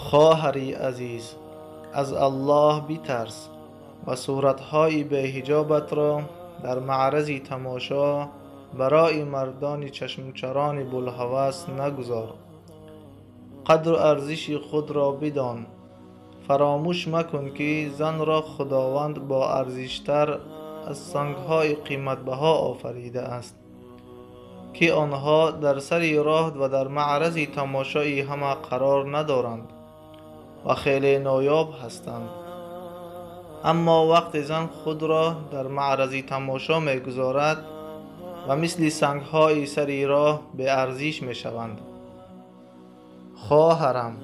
خواهری عزیز، از الله بترس و صورتهای به حجابت را در معرض تماشا برای مردان چشمچران بوالهوس نگذار. قدر و ارزش خود را بدان. فراموش مکن که زن را خداوند با ارزشتر از سنگهای قیمت بها آفریده است که آنها در سر راه و در معرض تماشای همه قرار ندارند و خیلی نایاب هستند. اما وقت زن خود را در معرض تماشا می‌گذارد و مثل سنگ‌های سر راه به ارزش می‌شوند. خواهرم،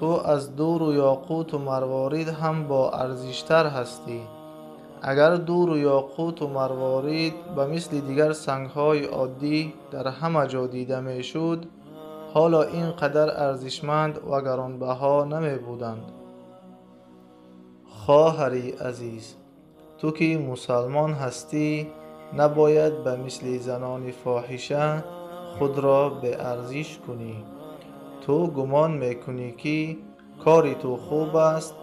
تو از دور و یاقوت و مروارید هم با ارزشتر هستی. اگر دور و یاقوت و مروارید به مثل دیگر سنگ‌های عادی در همه جا دیده می‌شد، حالا اینقدر ارزشمند و گرانبها نمی بودند. خواهری عزیز، تو که مسلمان هستی نباید به مثل زنان فاحشه خود را به ارزش کنی. تو گمان میکنی که کار تو خوب است،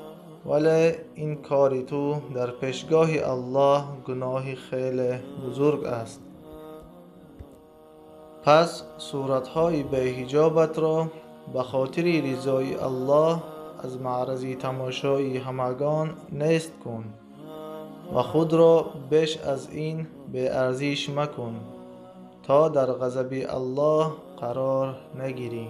ولی این کار تو در پیشگاه الله گناه خیلی بزرگ است. پس صورتهای به حجابت را به خاطر رضای الله از معرض تماشای همگان نیست کن و خود را بیش از این به ارزش مکن تا در غضب الله قرار نگیری.